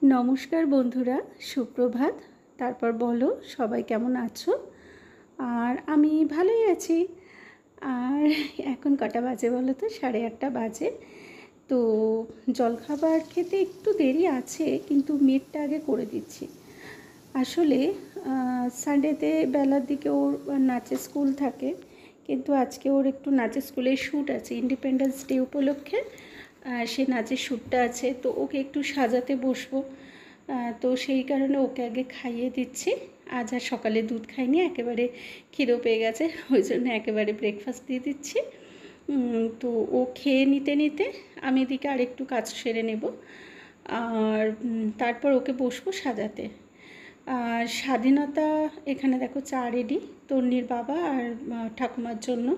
নমস্কার বন্ধুরা, সুপ্রভাত। তারপর বলো সবাই কেমন আছো? আর আমি ভালোই আছি। আর এখন কটা বাজে বলো তো? 8:30 বাজে। তো জলখাবার খেতে একটু দেরি আছে, কিন্তু মেয়েরটা আগে করে দিচ্ছি। আসলে সানডেতে বেলার দিকে ওর নাচের স্কুল থাকে, কিন্তু আজকে ওর একটু নাচের স্কুলের শ্যুট আছে ইন্ডিপেন্ডেন্স ডে উপলক্ষে। সে নাচের শ্যুটটা আছে, তো ওকে একটু সাজাতে বসবো। তো সেই কারণে ওকে আগে খাইয়ে দিচ্ছি। আজ আর সকালে দুধ খাইনি, একেবারে খিদেও পেয়ে গেছে, ওই জন্য একেবারে ব্রেকফাস্ট দিয়ে দিচ্ছি। তো ও খেয়ে নিতে নিতে আমি এদিকে আর একটু কাজ সেরে নেব, আর তারপর ওকে বসবো সাজাতে। আর স্বাধীনতা এখানে দেখো চা রেডি তন্নির বাবা আর ঠাকুমার জন্য।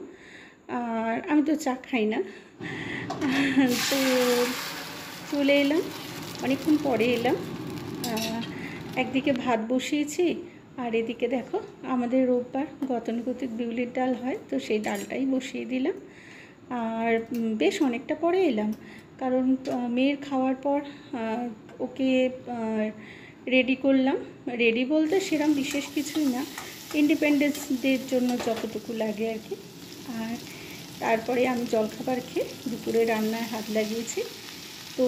আর আমি তো চা খাই না, তো চলে এলাম, অনেকক্ষণ পরে এলাম। একদিকে ভাত বসিয়েছি, আর এদিকে দেখো আমাদের রোববার গতানুগতিক বিউলির ডাল হয়, তো সেই ডালটাই বসিয়ে দিলাম। আর বেশ অনেকটা পরে এলাম, কারণ মেয়ের খাওয়ার পর ওকে রেডি করলাম। রেডি বলতে সেরকম বিশেষ কিছুই না, ইন্ডিপেন্ডেন্স ডের জন্য যতটুকু লাগে আর কি। আর তারপরে আমি জলখাবার খেয়ে দুপুরে রান্নায় হাত লাগিয়েছি। তো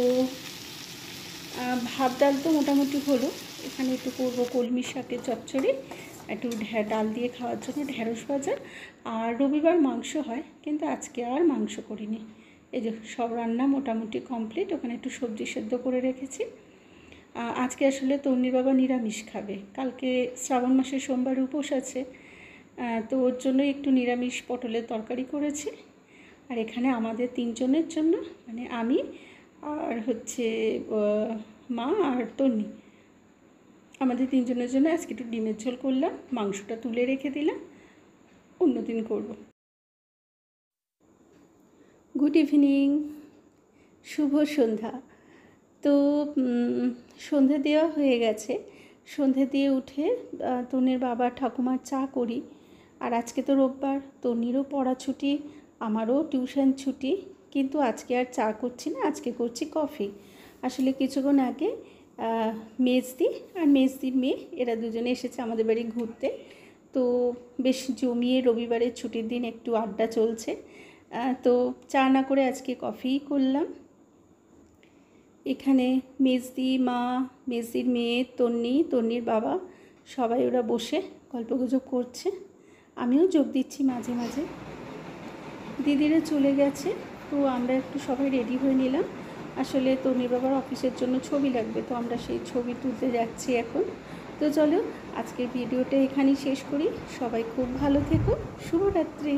ভাত ডাল তো মোটামুটি হলো। এখানে একটু করবো কলমি শাকের চচ্চড়ি, একটু ডাল দিয়ে খাওয়ার জন্য ঢেঁড়স ভাজা। আর রবিবার মাংস হয়, কিন্তু আজকে আর মাংস করিনি। এই যে সব রান্না মোটামুটি কমপ্লিট। ওখানে একটু সবজি সেদ্ধ করে রেখেছি। আজকে আসলে তন্নির বাবা নিরামিষ খাবে, কালকে শ্রাবণ মাসের সোমবার উপোস আছে, তো ওর জন্যই একটু নিরামিষ পটলের তরকারি করেছি। আর এখানে আমাদের তিনজনের জন্য, মানে আমি আর হচ্ছে মা আর তন্নি, আমাদের তিনজনের জন্য আজকে একটু ডিমের ঝোল করলাম। মাংসটা তুলে রেখে দিলাম, অন্যদিন করব। গুড ইভিনিং, শুভ সন্ধ্যা। তো সন্ধে দেওয়া হয়ে গেছে। সন্ধে দিয়ে উঠে তন্নির বাবা ঠাকুমার চা করি। আর আজকে তো রোববার, তন্নিরও পড়া ছুটি, আমারও টিউশন ছুটি, কিন্তু আজকে আর চা করছি না, আজকে করছি কফি। আসলে কিছুক্ষণ আগে মেজদি আর মেজদির মেয়ে এরা দুজনে এসেছে আমাদের বাড়ি ঘুরতে। তো বেশ জমিয়ে রবিবারের ছুটির দিন একটু আড্ডা চলছে। তো চা না করে আজকে কফিই করলাম। এখানে মেজদি, মা, মেজদির মেয়ে, তন্নির বাবা, সবাই ওরা বসে গল্পগুজব করছে। আমিও যোগ দিচ্ছি মাঝে মাঝে। দিদিরা চলে গেছে, তো আমরা একটু সবাই রেডি হয়ে নিলাম। আসলে তন্নির বাবার অফিসের জন্য ছবি লাগবে, তো আমরা সেই ছবি তুলতে যাচ্ছি এখন। তো চলো আজকের ভিডিওটা এখানেই শেষ করি। সবাই খুব ভালো থেকো, শুভরাত্রি।